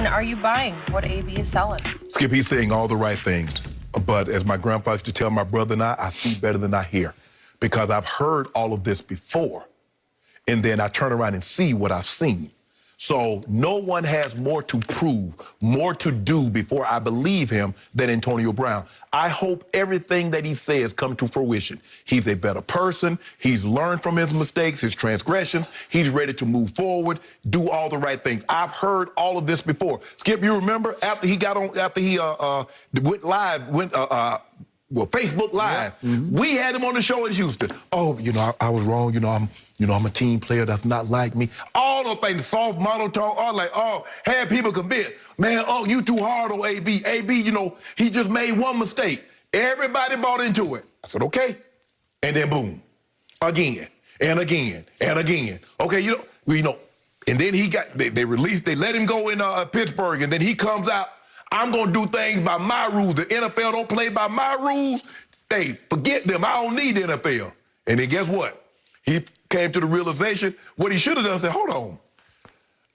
are you buying what AB is selling? Skip, he's saying all the right things. But as my grandpa used to tell my brother and I see better than I hear. Because I've heard all of this before. And then I turn around and see what I've seen. So no one has more to prove, more to do before I believe him than Antonio Brown. I hope everything that he says come to fruition. He's a better person. He's learned from his mistakes, his transgressions. He's ready to move forward, do all the right things. I've heard all of this before. Skip, you remember after he went live, Facebook Live. Yeah. Mm-hmm. We had him on the show in Houston. Oh, I was wrong. I'm a team player. That's not like me. All those things, soft monotone, had people convinced. Man, you too hard on AB. AB, he just made one mistake. Everybody bought into it. I said, okay. And then boom, again, and again, and again. Okay, and then they let him go in Pittsburgh, and then he comes out. I'm going to do things by my rules. The NFL don't play by my rules. Hey, forget them. I don't need the NFL. And then guess what? He came to the realization what he should have done. Said, hold on.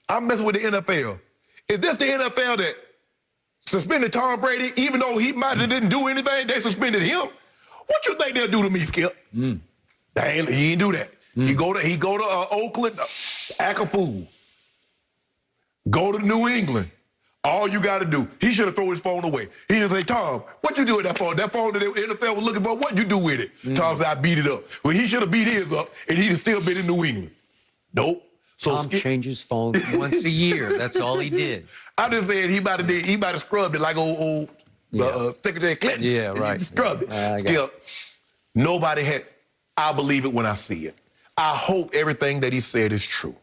I'm messing with the NFL. Is this the NFL that suspended Tom Brady, even though he might have didn't do anything? They suspended him. What you think they'll do to me, Skip? He ain't do that. He go to Oakland, act a fool. Go to New England. All you got to do, he should have thrown his phone away. He should say, Tom, what you do with that phone? That phone that the NFL was looking for, what you do with it? Tom said, I beat it up. Well, he should have beat his up, and he'd have still been in New England. Nope. So Tom changes phones once a year. That's all he did. I'm just saying he might have scrubbed it like old Secretary Clinton. Yeah, right. He scrubbed it. Skip, nobody had, I believe it when I see it. I hope everything that he said is true.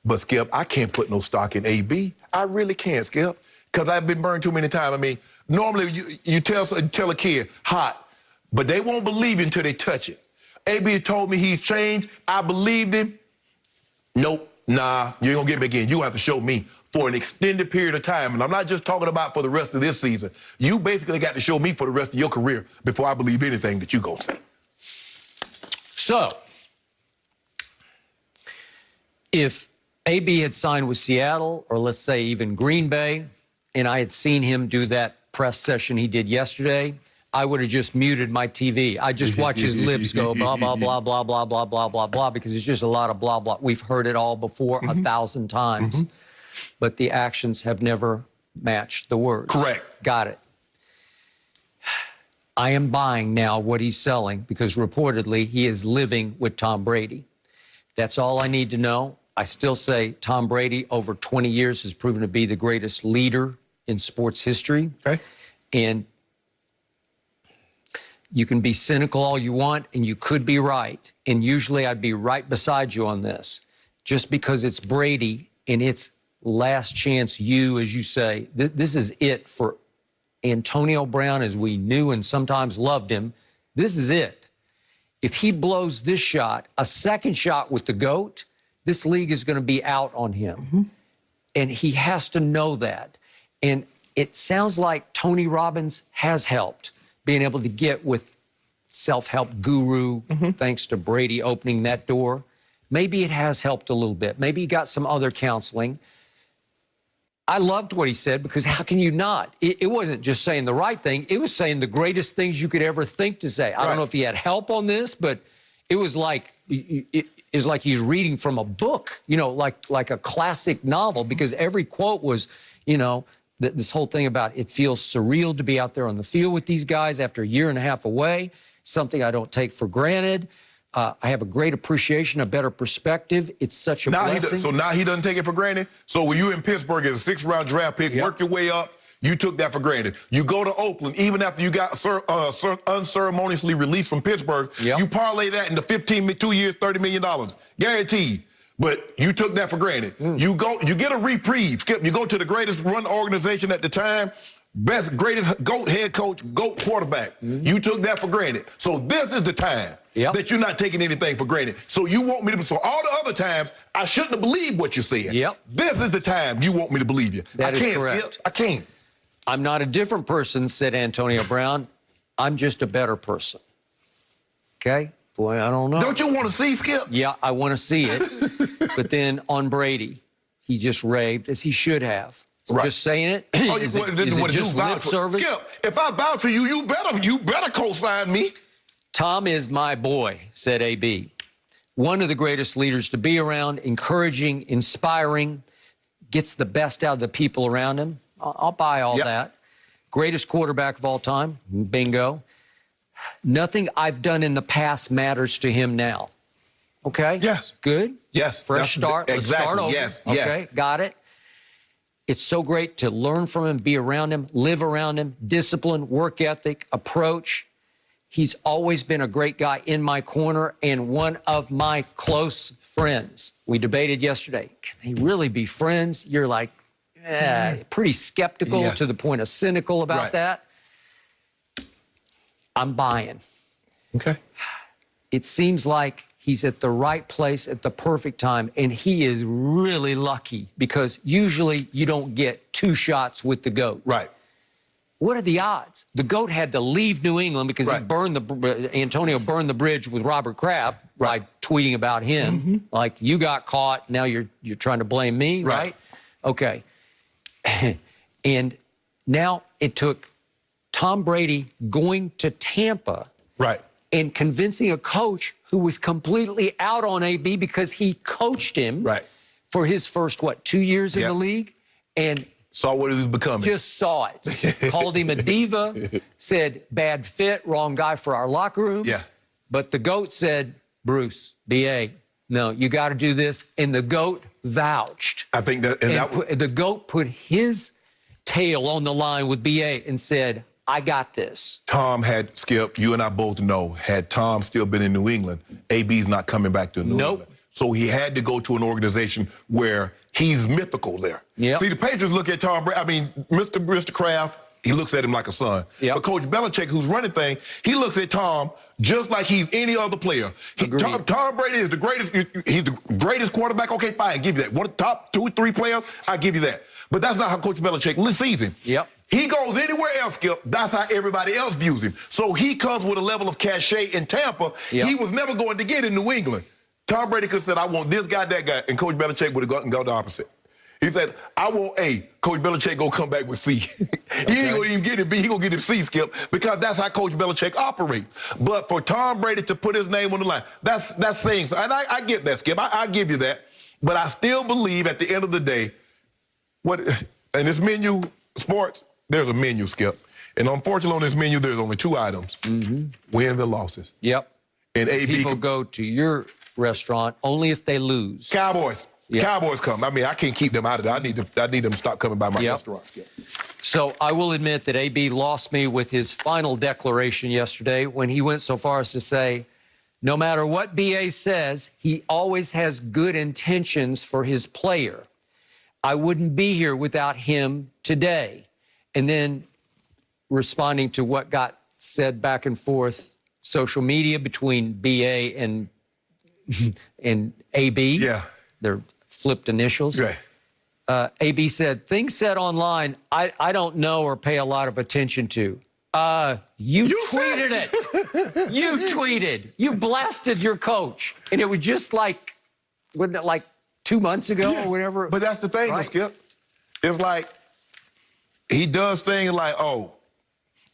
But, Skip, I can't put no stock in AB. I really can't, Skip, because I've been burned too many times. I mean, normally you tell a kid, hot, but they won't believe you until they touch it. AB told me he's changed. I believed him. Nope, nah, you ain't going to get me again. You have to show me for an extended period of time. And I'm not just talking about for the rest of this season. You basically got to show me for the rest of your career before I believe anything that you going to say. So, if AB had signed with Seattle, or let's say even Green Bay, and I had seen him do that press session he did yesterday, I would have just muted my TV. I just watch his lips go blah, blah, blah, blah, blah, blah, blah, blah, blah, because it's just a lot of blah, blah. We've heard it all before 1,000 times, but the actions have never matched the words. Correct. Got it. I am buying now what he's selling because reportedly he is living with Tom Brady. That's all I need to know. I still say Tom Brady, over 20 years, has proven to be the greatest leader in sports history. Okay. And you can be cynical all you want, and you could be right. And usually I'd be right beside you on this. Just because it's Brady and it's last chance as you say, this is it for Antonio Brown as we knew and sometimes loved him. This is it. If he blows this shot, a second shot with the GOAT, this league is going to be out on him. And he has to know that. And it sounds like Tony Robbins has helped being able to get with self-help guru, thanks to Brady opening that door. Maybe it has helped a little bit. Maybe he got some other counseling. I loved what he said because how can you not? It wasn't just saying the right thing. It was saying the greatest things you could ever think to say. I don't know if he had help on this, but it was like... It's like he's reading from a book, like a classic novel, because every quote was, this whole thing about it feels surreal to be out there on the field with these guys after a year and a half away, something I don't take for granted. I have a great appreciation, a better perspective. It's such a blessing. So now he doesn't take it for granted? So when you in Pittsburgh as a 6th-round draft pick, work your way up, you took that for granted. You go to Oakland, even after you got unceremoniously released from Pittsburgh, you parlay that into 2 years, $30 million, guaranteed. But you took that for granted. You get a reprieve, Skip. You go to the greatest run organization at the time, greatest GOAT head coach, GOAT quarterback. You took that for granted. So this is the time that you're not taking anything for granted. So you want me to, so all the other times, I shouldn't have believed what you said. This is the time you want me to believe you. That is correct. Skip. I can't. I'm not a different person, said Antonio Brown. I'm just a better person. Okay? Boy, I don't know. Don't you want to see, Skip? Yeah, I want to see it. But then on Brady, he just raved, as he should have. Right. Just saying it? Oh, Is it just lip service? Skip, if I vouch for you, you better co-sign me. Tom is my boy, said AB. One of the greatest leaders to be around, encouraging, inspiring, gets the best out of the people around him. I'll buy all that. Greatest quarterback of all time, bingo. Nothing I've done in the past matters to him now. Okay? Yes. Good? Yes. Fresh start. Let's start over. Yes. Okay, Yes. got it. It's so great to learn from him, be around him, live around him, discipline, work ethic, approach. He's always been a great guy in my corner and one of my close friends. We debated yesterday. Can they really be friends? You're like, pretty skeptical to the point of cynical about that. I'm buying. Okay. It seems like he's at the right place at the perfect time, and he is really lucky because usually you don't get two shots with the GOAT. Right. What are the odds? The GOAT had to leave New England because Antonio burned the bridge with Robert Kraft by tweeting about him. Like, you got caught, now you're trying to blame me, right? Okay. And now it took Tom Brady going to Tampa and convincing a coach who was completely out on AB because he coached him for his first, 2 years in the league? And saw what he was becoming. Just saw it. Called him a diva, said bad fit, wrong guy for our locker room. Yeah. But the GOAT said, Bruce, BA, no, you got to do this. And the GOAT vouched. I think that, the GOAT put his tail on the line with BA and said, I got this. Tom had, Skip, you and I both know, had Tom still been in New England, AB's not coming back to New England. So he had to go to an organization where he's mythical there. See, the Patriots look at Tom Brady, I mean, Mr. Kraft, he looks at him like a son. But Coach Belichick, who's running things, he looks at Tom just like he's any other player. Tom Brady is the greatest, he's the greatest quarterback. Okay, fine, give you that. One of the top 2 or 3 players, I give you that. But that's not how Coach Belichick sees him. He goes anywhere else, Skip, that's how everybody else views him. So he comes with a level of cachet in Tampa he was never going to get in New England. Tom Brady could have said, I want this guy, that guy, and Coach Belichick would have gone the opposite. He said, I want A. Coach Belichick gonna come back with C. He ain't gonna even get it B, he gonna get it C, Skip, because that's how Coach Belichick operates. But for Tom Brady to put his name on the line, that's saying so. And I get that, Skip, I give you that. But I still believe at the end of the day, in this menu, sports, there's a menu, Skip. And unfortunately on this menu, there's only 2 items, wins and losses. And AB People go to your restaurant only if they lose. Cowboys. Cowboys come. I mean, I can't keep them out of there. I need them to stop coming by my restaurant, Skip. So I will admit that AB lost me with his final declaration yesterday when he went so far as to say, no matter what BA says, he always has good intentions for his player. I wouldn't be here without him today. And then responding to what got said back and forth, social media between BA and AB. They're flipped initials. AB said, things said online, I don't know or pay a lot of attention to. You tweeted it. You tweeted. You blasted your coach. And it was just like, wasn't it like 2 months ago or whatever? But that's the thing, Skip. It's like, he does things like,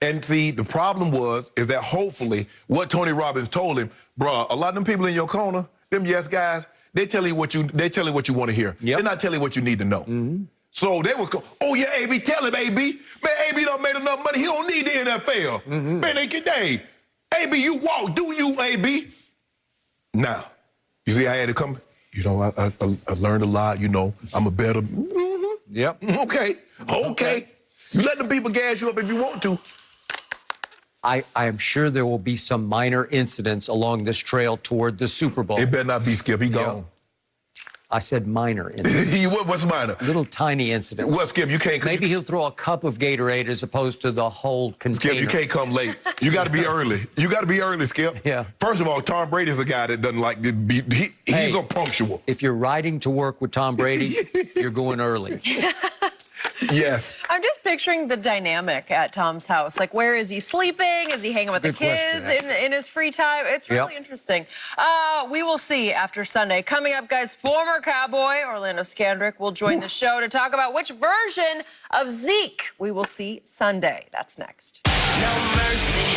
and see, the problem is that hopefully what Tony Robbins told him, bruh, a lot of them people in your corner, them yes guys, they tell you what you want to hear. They're not telling you what you need to know. So they would go, oh yeah, AB, tell him, AB. Man, AB done made enough money. He don't need the NFL. Man, AB, you walk, do you, AB? Now, you see, I had to come. You know, I learned a lot. You know, I'm a better. Okay. You let the people gas you up if you want to. I am sure there will be some minor incidents along this trail toward the Super Bowl. It better not be, Skip. He gone. I said minor incidents. What's minor? Little tiny incidents. Well, Skip, you can't. Maybe he'll throw a cup of Gatorade as opposed to the whole container. Skip, you can't come late. You got to be early. You got to be early, Skip. First of all, Tom Brady's a guy that doesn't like to be. He's punctual. If you're riding to work with Tom Brady, you're going early. Yes. I'm just picturing picturing the dynamic at Tom's house. Like, where is he sleeping? Is he hanging with the Good question, kids in his free time? It's really interesting. We will see after Sunday. Coming up, guys, former Cowboy Orlando Scandrick will join the show to talk about which version of Zeke we will see Sunday. That's next. No mercy.